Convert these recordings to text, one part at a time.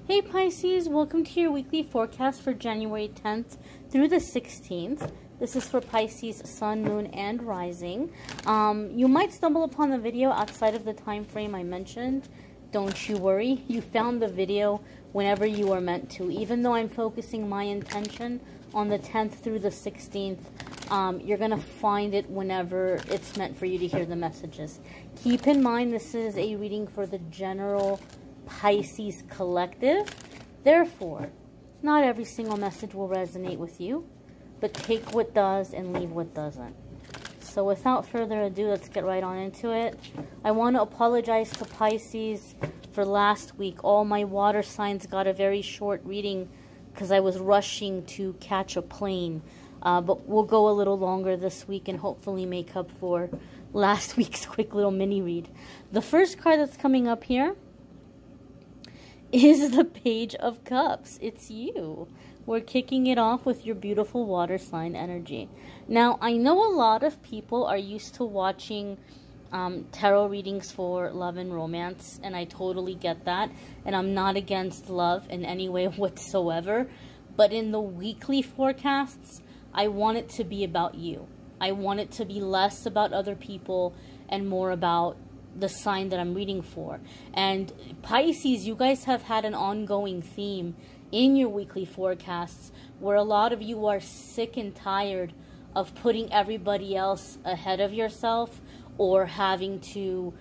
Hey Pisces, welcome to your weekly forecast for January 10th through the 16th. This is for Pisces, Sun, Moon, and Rising. You might stumble upon the video outside of the time frame I mentioned. Don't you worry, you found the video whenever you were meant to. Even though I'm focusing my intention on the 10th through the 16th, you're going to find it whenever it's meant for you to hear the messages. Keep in mind, this is a reading for the general Pisces collective. Therefore, not every single message will resonate with you, but take what does and leave what doesn't. So without further ado, let's get right on into it. I want to apologize to Pisces for last week. All my water signs got a very short reading because I was rushing to catch a plane. But we'll go a little longer this week and hopefully make up for last week's quick little mini read. The first card that's coming up here is the Page of Cups. It's you. We're kicking it off with your beautiful water sign energy. Now, I know a lot of people are used to watching tarot readings for love and romance, and I totally get that. And I'm not against love in any way whatsoever. But in the weekly forecasts, I want it to be about you. I want it to be less about other people and more about the sign that I'm reading for. And Pisces, you guys have had an ongoing theme in your weekly forecasts where a lot of you are sick and tired of putting everybody else ahead of yourself or having to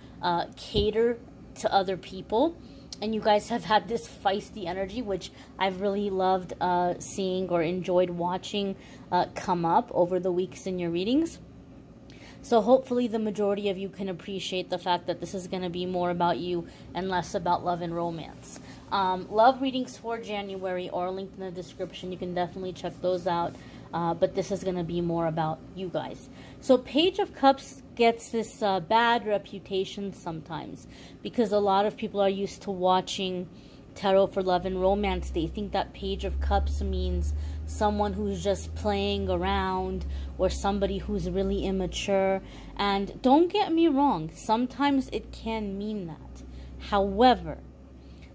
cater to other people. And you guys have had this feisty energy, which I've really loved seeing or enjoyed watching come up over the weeks in your readings. So hopefully the majority of you can appreciate the fact that this is going to be more about you and less about love and romance. Love readings for January are linked in the description. You can definitely check those out. But this is going to be more about you guys. So Page of Cups gets this bad reputation sometimes because a lot of people are used to watching tarot for love and romance. They think that Page of Cups means someone who's just playing around or somebody who's really immature. And don't get me wrong, sometimes it can mean that. However,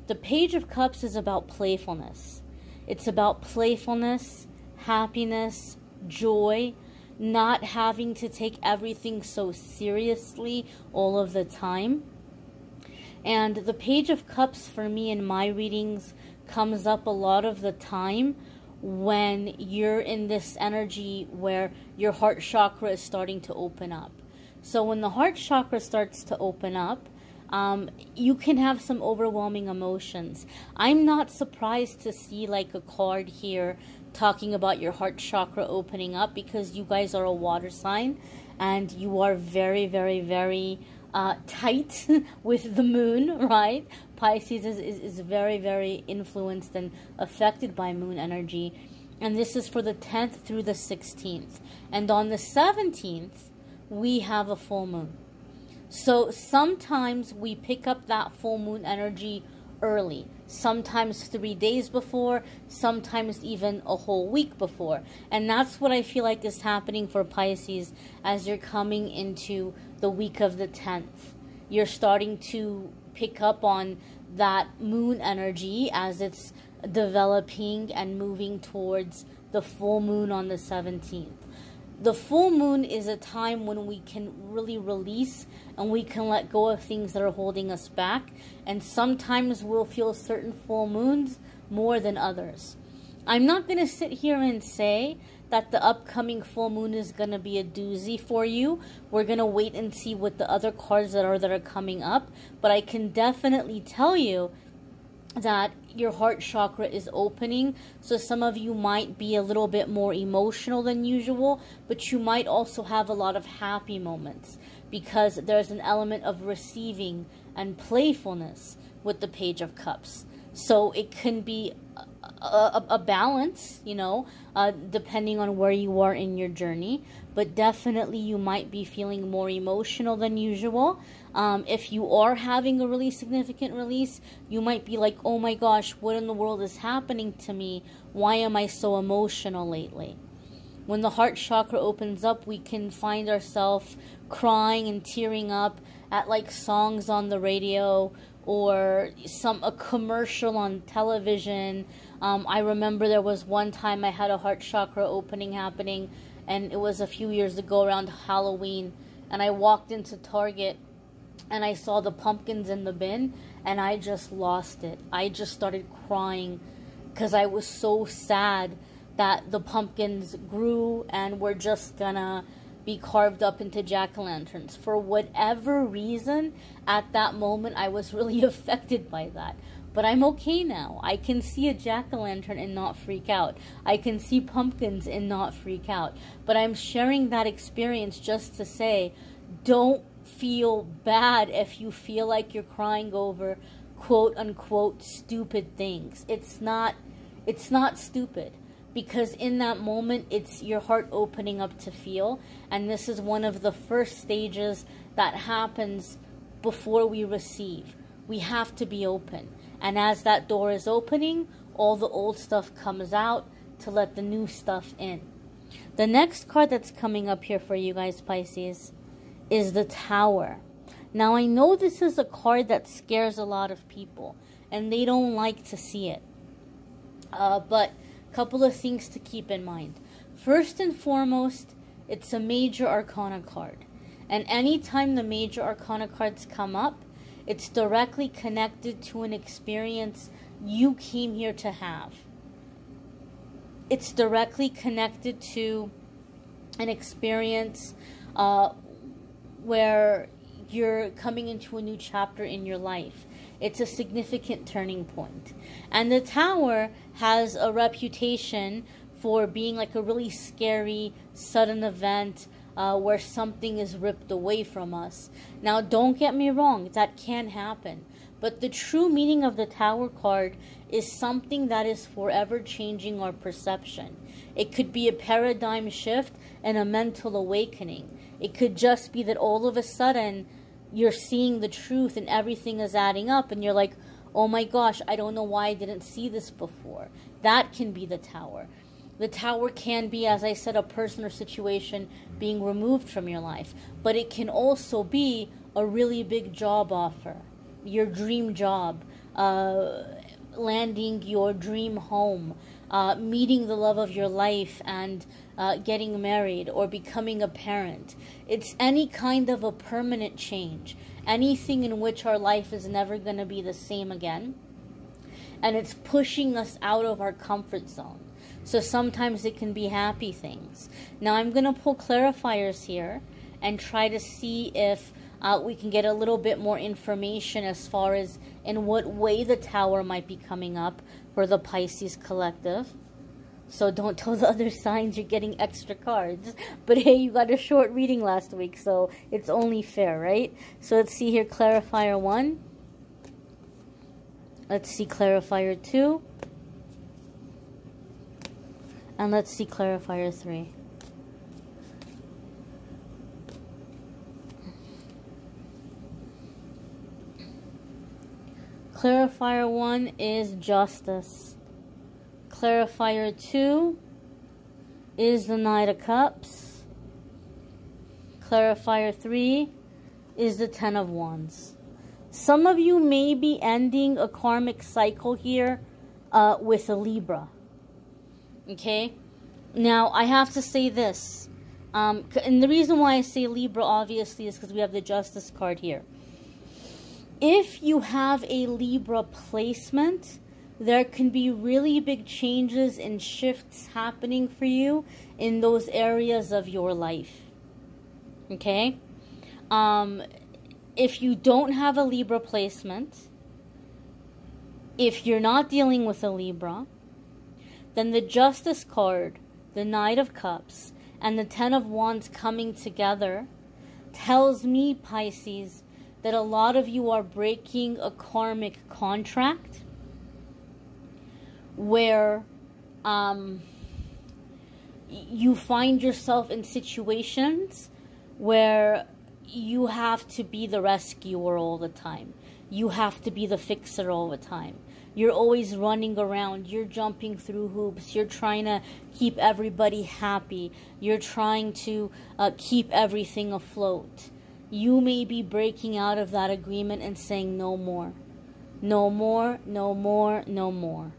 the Page of Cups is about playfulness. It's about playfulness, happiness, joy, not having to take everything so seriously all of the time. And the Page of Cups for me in my readings comes up a lot of the time when you're in this energy where your heart chakra is starting to open up. So when the heart chakra starts to open up, you can have some overwhelming emotions. I'm not surprised to see like a card here talking about your heart chakra opening up because you guys are a water sign and you are very, very, very tight with the moon, right? Pisces is very, very influenced and affected by moon energy. And this is for the 10th through the 16th. And on the 17th, we have a full moon. So sometimes we pick up that full moon energy early. Sometimes 3 days before, sometimes even a whole week before. And that's what I feel like is happening for Pisces as you're coming into the week of the 10th. You're starting to pick up on that moon energy as it's developing and moving towards the full moon on the 17th. The full moon is a time when we can really release and we can let go of things that are holding us back. And sometimes we'll feel certain full moons more than others. I'm not going to sit here and say that the upcoming full moon is going to be a doozy for you. We're going to wait and see what the other cards that are coming up. But I can definitely tell you that your heart chakra is opening. So some of you might be a little bit more emotional than usual, but you might also have a lot of happy moments because there's an element of receiving and playfulness with the Page of Cups. So it can be a balance, you know, depending on where you are in your journey. But definitely you might be feeling more emotional than usual. If you are having a really significant release, you might be like, oh my gosh, what in the world is happening to me? Why am I so emotional lately? When the heart chakra opens up, we can find ourselves crying and tearing up at like songs on the radio or a commercial on television. I remember there was one time I had a heart chakra opening happening, and it was a few years ago around Halloween, and I walked into Target and I saw the pumpkins in the bin, and I just lost it. I just started crying because I was so sad that the pumpkins grew and were just gonna be carved up into jack-o'-lanterns. For whatever reason, at that moment, I was really affected by that. But I'm okay now. I can see a jack-o'-lantern and not freak out. I can see pumpkins and not freak out. But I'm sharing that experience just to say, don't feel bad if you feel like you're crying over quote-unquote stupid things. It's not stupid. Because in that moment, it's your heart opening up to feel. And this is one of the first stages that happens before we receive. We have to be open. And as that door is opening, all the old stuff comes out to let the new stuff in. The next card that's coming up here for you guys, Pisces, is the Tower. Now, I know this is a card that scares a lot of people, and they don't like to see it. But couple of things to keep in mind. First and foremost, it's a major arcana card. And anytime the major arcana cards come up, it's directly connected to an experience you came here to have. It's directly connected to an experience where you're coming into a new chapter in your life. It's a significant turning point. And the Tower has a reputation for being like a really scary, sudden event where something is ripped away from us. Now, don't get me wrong, that can happen. But the true meaning of the Tower card is something that is forever changing our perception. It could be a paradigm shift and a mental awakening. It could just be that all of a sudden, you're seeing the truth and everything is adding up and you're like, oh my gosh, I don't know why I didn't see this before. That can be the Tower. The Tower can be, as I said, a person or situation being removed from your life. But it can also be a really big job offer. Your dream job. Landing your dream home. Meeting the love of your life and getting married or becoming a parent. It's any kind of a permanent change. Anything in which our life is never going to be the same again. And it's pushing us out of our comfort zone. So sometimes it can be happy things. Now I'm going to pull clarifiers here and try to see if we can get a little bit more information as far as in what way the Tower might be coming up for the Pisces collective. So don't tell the other signs you're getting extra cards. But hey, you got a short reading last week, so it's only fair, right? So let's see here, clarifier 1. Let's see clarifier 2. And let's see clarifier 3. Clarifier 1 is justice. Clarifier 2 is the Knight of Cups. Clarifier 3 is the Ten of Wands. Some of you may be ending a karmic cycle here with a Libra. Okay? Now, I have to say this. And the reason why I say Libra, obviously, is because we have the Justice card here. If you have a Libra placement, there can be really big changes and shifts happening for you in those areas of your life. Okay? If you don't have a Libra placement, if you're not dealing with a Libra, then the Justice card, the Knight of Cups, and the Ten of Wands coming together tells me, Pisces, that a lot of you are breaking a karmic contract where you find yourself in situations where you have to be the rescuer all the time. You have to be the fixer all the time. You're always running around. You're jumping through hoops. You're trying to keep everybody happy. You're trying to keep everything afloat. You may be breaking out of that agreement and saying no more. No more, no more, no more.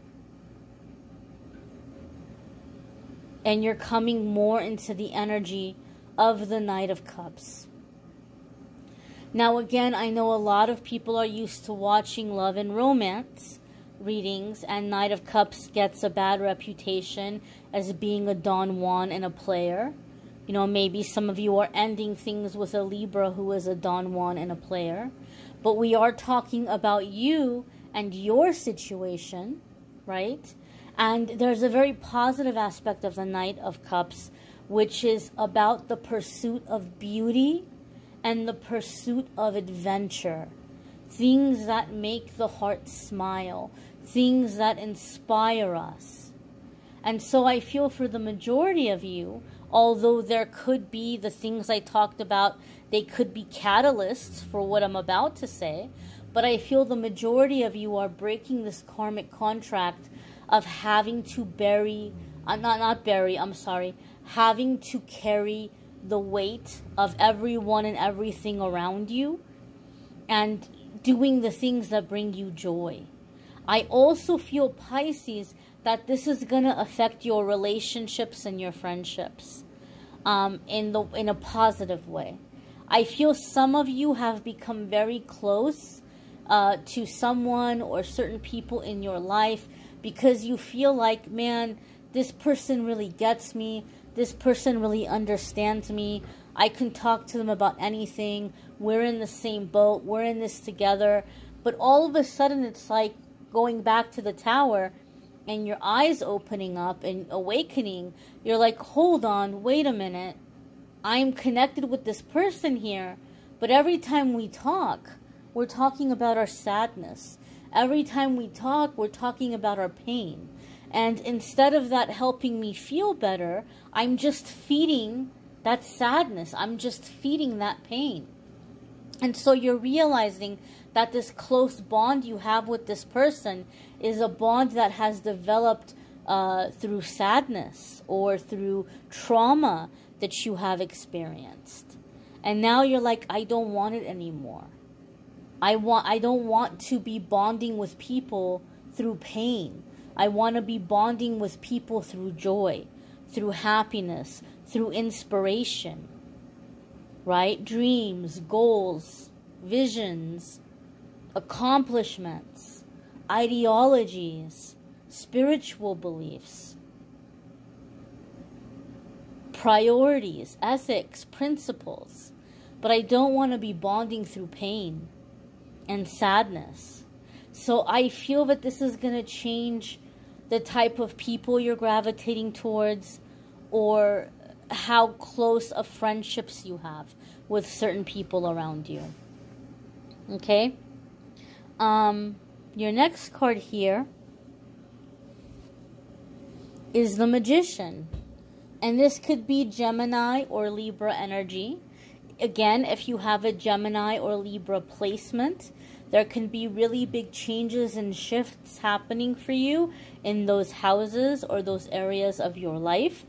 And you're coming more into the energy of the Knight of Cups. Now again, I know a lot of people are used to watching love and romance readings, and Knight of Cups gets a bad reputation as being a Don Juan and a player. You know, maybe some of you are ending things with a Libra who is a Don Juan and a player. But we are talking about you and your situation, right? And there's a very positive aspect of the Knight of Cups, which is about the pursuit of beauty and the pursuit of adventure. Things that make the heart smile. Things that inspire us. And so I feel for the majority of you, although there could be the things I talked about, they could be catalysts for what I'm about to say, but I feel the majority of you are breaking this karmic contract of having to having to carry the weight of everyone and everything around you and doing the things that bring you joy. I also feel, Pisces, that this is going to affect your relationships and your friendships in a positive way. I feel some of you have become very close to someone or certain people in your life because you feel like, man, this person really gets me. This person really understands me. I can talk to them about anything. We're in the same boat. We're in this together. But all of a sudden, it's like going back to the tower and your eyes opening up and awakening. You're like, hold on, wait a minute. I'm connected with this person here. But every time we talk, we're talking about our sadness. Every time we talk, we're talking about our pain. And instead of that helping me feel better, I'm just feeding that sadness. I'm just feeding that pain. And so you're realizing that this close bond you have with this person is a bond that has developed through sadness or through trauma that you have experienced. And now you're like, I don't want it anymore. I don't want to be bonding with people through pain. I want to be bonding with people through joy, through happiness, through inspiration, right? Dreams, goals, visions, accomplishments, ideologies, spiritual beliefs, priorities, ethics, principles. But I don't want to be bonding through pain and sadness. So I feel that this is going to change the type of people you're gravitating towards or how close of friendships you have with certain people around you. Okay? Your next card here is the Magician. And this could be Gemini or Libra energy. Again, if you have a Gemini or Libra placement, there can be really big changes and shifts happening for you in those houses or those areas of your life.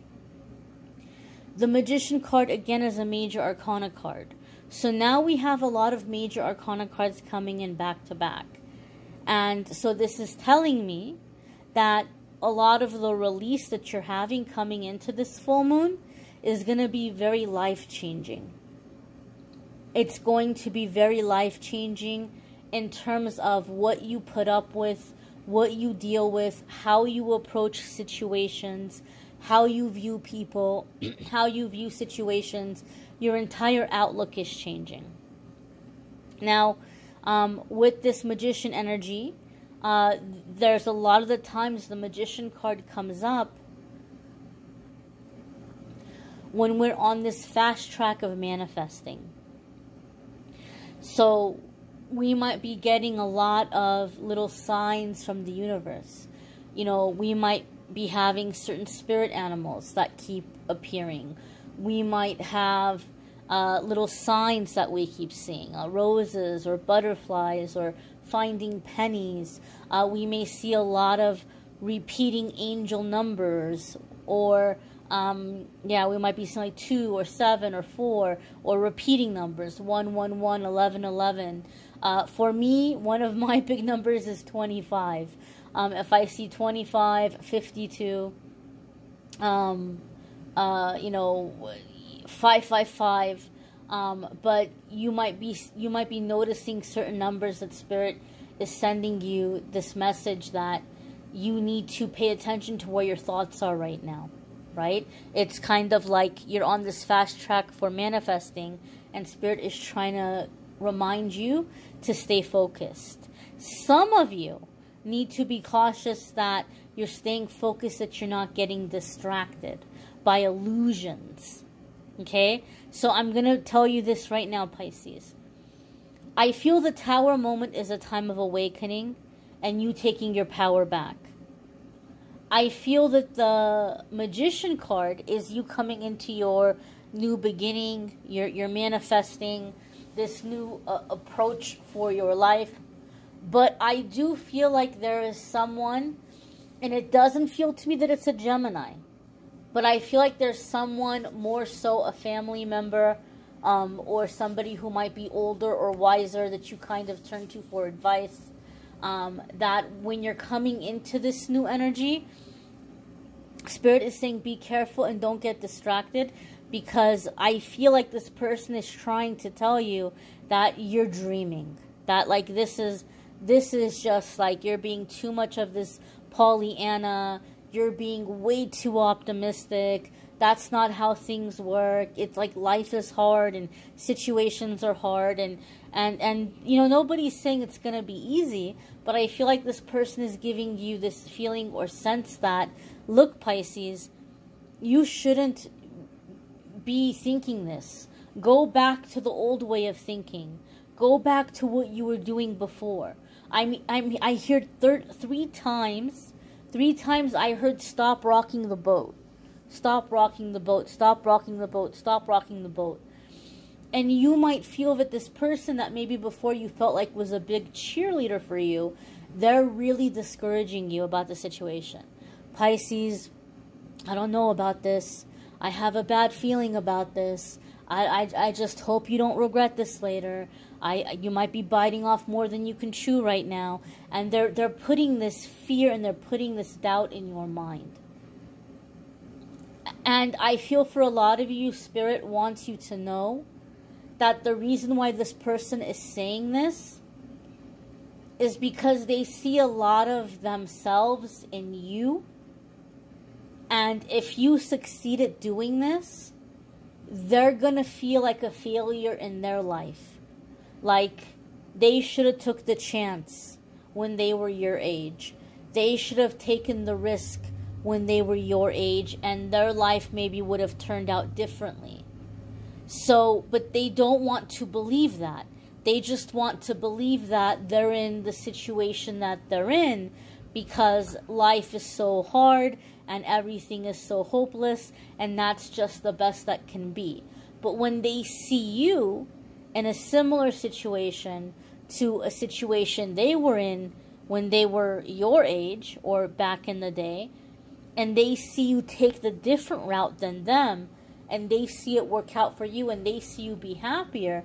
The Magician card, again, is a major arcana card. So now we have a lot of major arcana cards coming in back to back. And so this is telling me that a lot of the release that you're having coming into this full moon is going to be very life-changing. It's going to be very life-changing in terms of what you put up with, what you deal with, how you approach situations, how you view people, how you view situations. Your entire outlook is changing. Now, with this Magician energy, there's a lot of the times the Magician card comes up when we're on this fast track of manifesting. So we might be getting a lot of little signs from the universe. You know, we might be having certain spirit animals that keep appearing. We might have little signs that we keep seeing, roses or butterflies or finding pennies. We may see a lot of repeating angel numbers or Yeah, we might be seeing like 2 or 7 or 4, or repeating numbers, 1, 1, 1, 11, 11. For me, one of my big numbers is 25. If I see 25, 52, 555, but you might be noticing certain numbers that Spirit is sending you this message that you need to pay attention to where your thoughts are right now, right? It's kind of like you're on this fast track for manifesting, and Spirit is trying to remind you to stay focused. Some of you need to be cautious that you're staying focused, that you're not getting distracted by illusions. Okay? So I'm going to tell you this right now, Pisces. I feel the Tower moment is a time of awakening and you taking your power back. I feel that the Magician card is you coming into your new beginning. You're manifesting this new approach for your life. But I do feel like there is someone, and it doesn't feel to me that it's a Gemini, but I feel like there's someone, more so a family member, or somebody who might be older or wiser that you kind of turn to for advice, that when you're coming into this new energy, Spirit is saying be careful and don't get distracted, because I feel like this person is trying to tell you that you're dreaming, that like this is just like you're being too much of this Pollyanna, you're being way too optimistic. That's not how things work. It's like life is hard and situations are hard, and nobody's saying it's going to be easy, but I feel like this person is giving you this feeling or sense that, look, Pisces, you shouldn't be thinking this. Go back to the old way of thinking. Go back to what you were doing before. I hear 3 times I heard stop rocking the boat. Stop rocking the boat. Stop rocking the boat. Stop rocking the boat. And you might feel that this person that maybe before you felt like was a big cheerleader for you, they're really discouraging you about the situation. Pisces, I don't know about this. I have a bad feeling about this. I just hope you don't regret this later. You might be biting off more than you can chew right now. And they're putting this fear and they're putting this doubt in your mind. And I feel for a lot of you, Spirit wants you to know that the reason why this person is saying this is because they see a lot of themselves in you. And if you succeed at doing this, they're going to feel like a failure in their life. Like they should have took the chance when they were your age. They should have taken the risk when they were your age, and their life maybe would have turned out differently. So, but they don't want to believe that. They just want to believe that they're in the situation that they're in because life is so hard and everything is so hopeless, and that's just the best that can be. But when they see you in a similar situation to a situation they were in when they were your age or back in the day, and they see you take the different route than them, and they see it work out for you, and they see you be happier,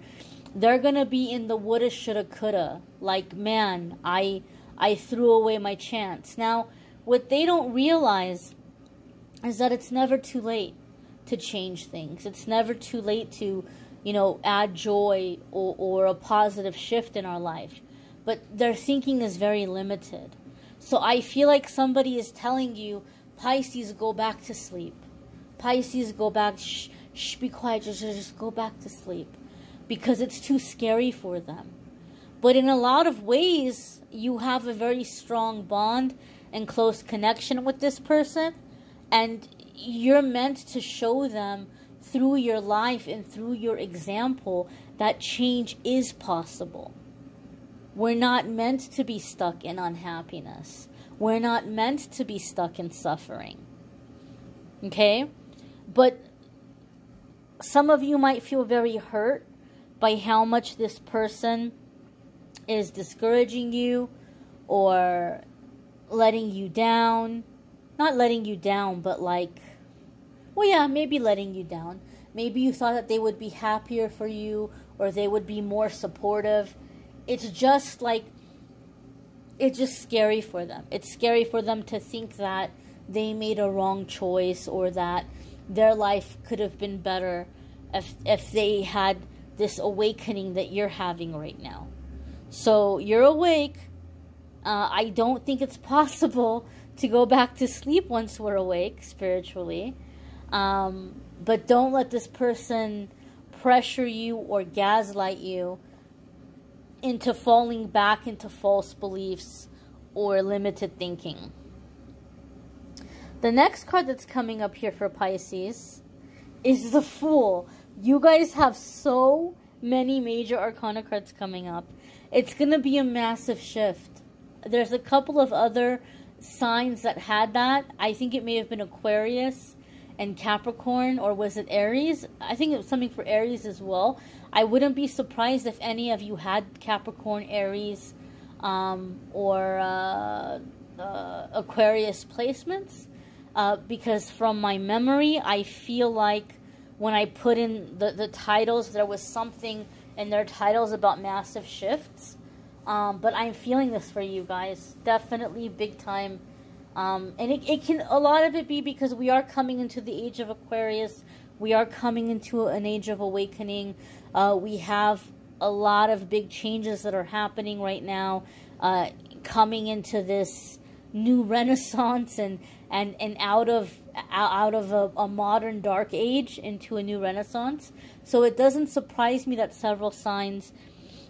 they're going to be in the woulda, shoulda, coulda. Like, man, I threw away my chance. Now, what they don't realize is that it's never too late to change things. It's never too late to, add joy or a positive shift in our life. But their thinking is very limited. So I feel like somebody is telling you, Pisces, go back to sleep. Pisces, go back. Shh, be quiet. Just go back to sleep. Because it's too scary for them. But in a lot of ways, you have a very strong bond and close connection with this person. And you're meant to show them through your life and through your example that change is possible. We're not meant to be stuck in unhappiness. We're not meant to be stuck in suffering. Okay? But some of you might feel very hurt by how much this person is discouraging you or letting you down. Not letting you down, but like well, yeah, maybe letting you down. Maybe you thought that they would be happier for you, or they would be more supportive. It's just like, it's just scary for them. It's scary for them to think that they made a wrong choice, or that their life could have been better if they had this awakening that you're having right now. So you're awake. I don't think it's possible to go back to sleep once we're awake spiritually. But don't let this person pressure you or gaslight you into falling back into false beliefs or limited thinking. The next card that's coming up here for Pisces is the Fool. You guys have so many major arcana cards coming up. It's going to be a massive shift. There's a couple of other signs that had that. I think it may have been Aquarius and Capricorn, or was it Aries? I think it was something for Aries as well. I wouldn't be surprised if any of you had Capricorn, Aries, or Aquarius placements. Because from my memory, I feel like when I put in the titles, there was something in their titles about massive shifts. But I'm feeling this for you guys. Definitely big time. And it can, a lot of it be because we are coming into the age of Aquarius. We are coming into an age of awakening. We have a lot of big changes that are happening right now. Coming into this new renaissance and out of a modern dark age into a new renaissance. So it doesn't surprise me that several signs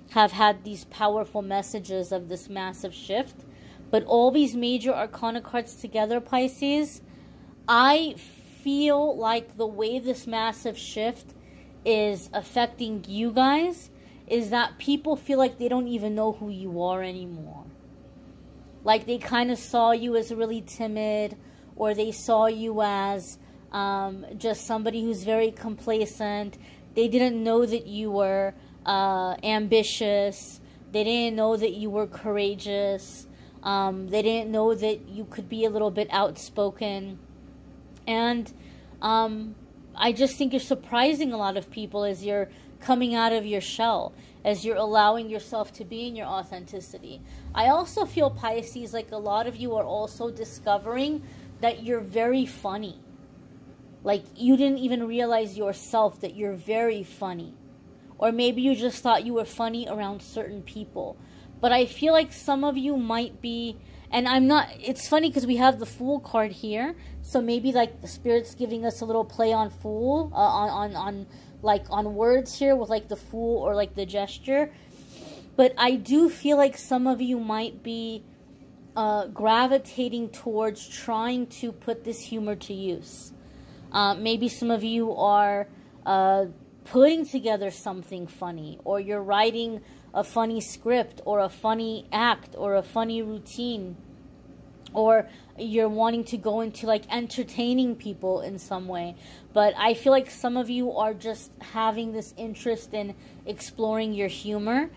have had these powerful messages of this massive shift. But all these major arcana cards together, Pisces, I feel like the way this massive shift is affecting you guys is that people feel like they don't even know who you are anymore. Like they kind of saw you as really timid, or they saw you as just somebody who's very complacent. They didn't know that you were ambitious. They didn't know that you were courageous. They didn't know that you could be a little bit outspoken. And I just think you're surprising a lot of people as you're coming out of your shell, as you're allowing yourself to be in your authenticity. I also feel, Pisces, like a lot of you are also discovering that you're very funny. Like you didn't even realize yourself that you're very funny. Or maybe you just thought you were funny around certain people. But I feel like some of you might be, and I'm not, it's funny because we have the Fool card here. So maybe like the Spirit's giving us a little play on Fool, on words here with like the Fool or like the gesture. But I do feel like some of you might be gravitating towards trying to put this humor to use. Maybe some of you are putting together something funny, or you're writing a funny script, or a funny act, or a funny routine, or you're wanting to go into like entertaining people in some way. But I feel like some of you are just having this interest in exploring your humor.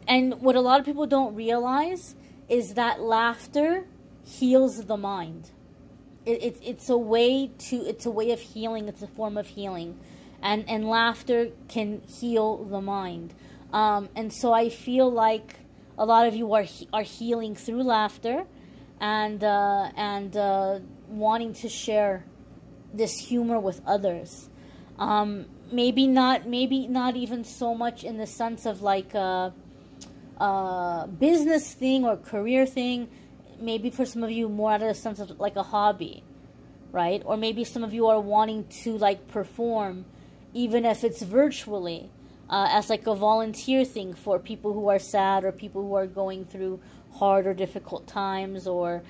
And what a lot of people don't realize is that laughter heals the mind. It's a way of healing. It's a form of healing. And laughter can heal the mind. And so I feel like a lot of you are healing through laughter, and wanting to share this humor with others. Maybe not even so much in the sense of like a business thing or career thing. Maybe for some of you more out of the sense of like a hobby, right? Or maybe some of you are wanting to like perform, even if it's virtually. As like a volunteer thing for people who are sad, or people who are going through hard or difficult times, or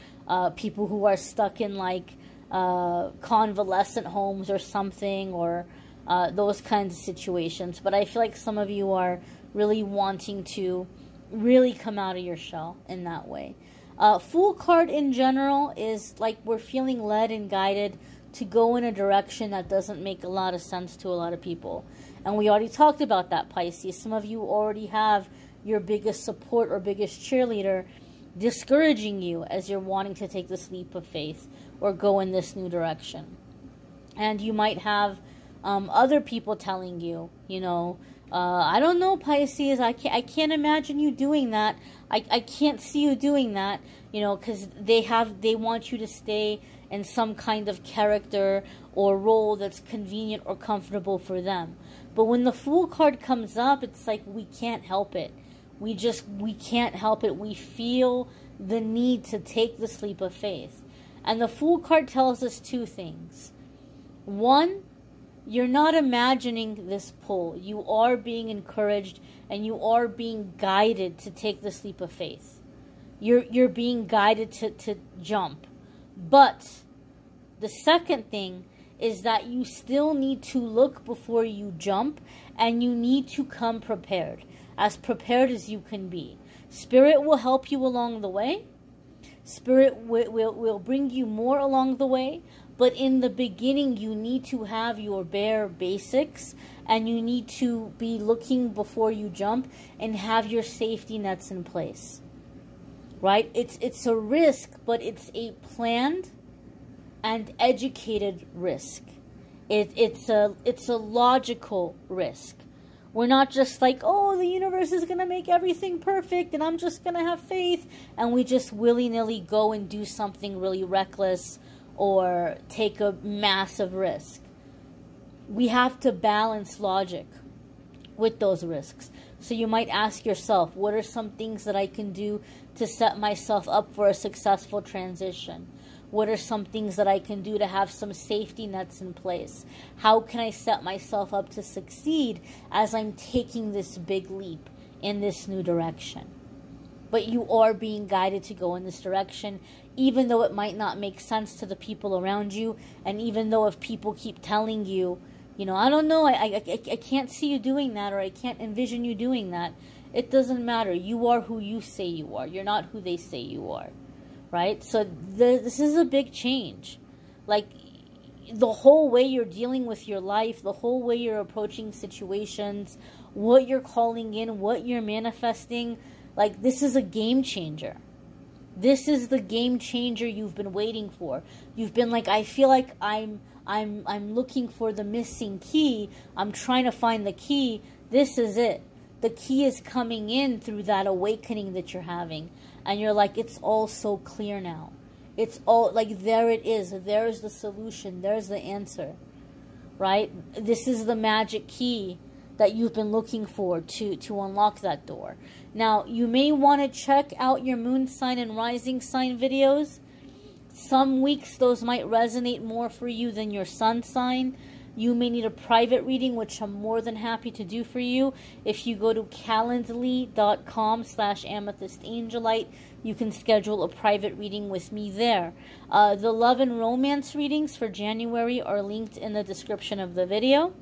people who are stuck in like convalescent homes or something, or those kinds of situations. But I feel like some of you are really wanting to really come out of your shell in that way. Fool card in general is like we're feeling led and guided to go in a direction that doesn't make a lot of sense to a lot of people. And we already talked about that, Pisces. Some of you already have your biggest support or biggest cheerleader discouraging you as you're wanting to take this leap of faith or go in this new direction. And you might have other people telling you, I don't know, Pisces, I can't imagine you doing that. I can't see you doing that, because they want you to stay in some kind of character or role that's convenient or comfortable for them. But when the Fool card comes up, it's like we can't help it. We can't help it. We feel the need to take the leap of faith. And the Fool card tells us two things. One, you're not imagining this pull. You are being encouraged and you are being guided to take this leap of faith. You're being guided to jump. But the second thing is that you still need to look before you jump, and you need to come prepared as you can be. Spirit will help you along the way. Spirit will bring you more along the way. But in the beginning, you need to have your bare basics, and you need to be looking before you jump and have your safety nets in place. Right? It's a risk, but it's a planned and educated risk. It's a logical risk. We're not just like, oh, the universe is going to make everything perfect and I'm just going to have faith, and we just willy-nilly go and do something really reckless or take a massive risk. We have to balance logic with those risks. So you might ask yourself, what are some things that I can do to set myself up for a successful transition? What are some things that I can do to have some safety nets in place? How can I set myself up to succeed as I'm taking this big leap in this new direction? But you are being guided to go in this direction, even though it might not make sense to the people around you, and even though if people keep telling you, I don't know, I can't see you doing that, or I can't envision you doing that. It doesn't matter. You are who you say you are. You're not who they say you are. Right? So this is a big change. Like, the whole way you're dealing with your life, the whole way you're approaching situations, what you're calling in, what you're manifesting, like, this is a game changer. This is the game changer you've been waiting for. You've been like, I feel like I'm looking for the missing key. I'm trying to find the key. This is it. The key is coming in through that awakening that you're having. And you're like, it's all so clear now. It's all like, there it is. There's the solution. There's the answer. Right? This is the magic key that you've been looking for to unlock that door. Now, you may want to check out your moon sign and rising sign videos. Some weeks those might resonate more for you than your sun sign. You may need a private reading, which I'm more than happy to do for you. If you go to calendly.com/amethystangelite, you can schedule a private reading with me there. The love and romance readings for January are linked in the description of the video.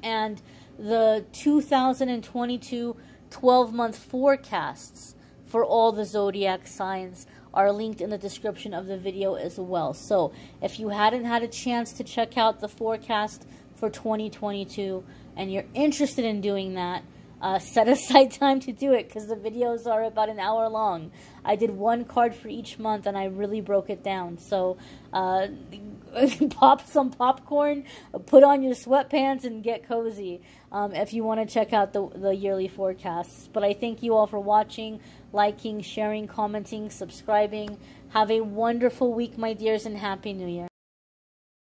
And the 2022 12-month forecasts for all the zodiac signs are linked in the description of the video as well. So if you hadn't had a chance to check out the forecast for 2022 and you're interested in doing that, set aside time to do it, because the videos are about an hour long. I did one card for each month and I really broke it down. So pop some popcorn, put on your sweatpants, and get cozy if you want to check out the yearly forecasts. But I thank you all for watching, liking, sharing, commenting, subscribing. Have a wonderful week, my dears, and Happy New Year.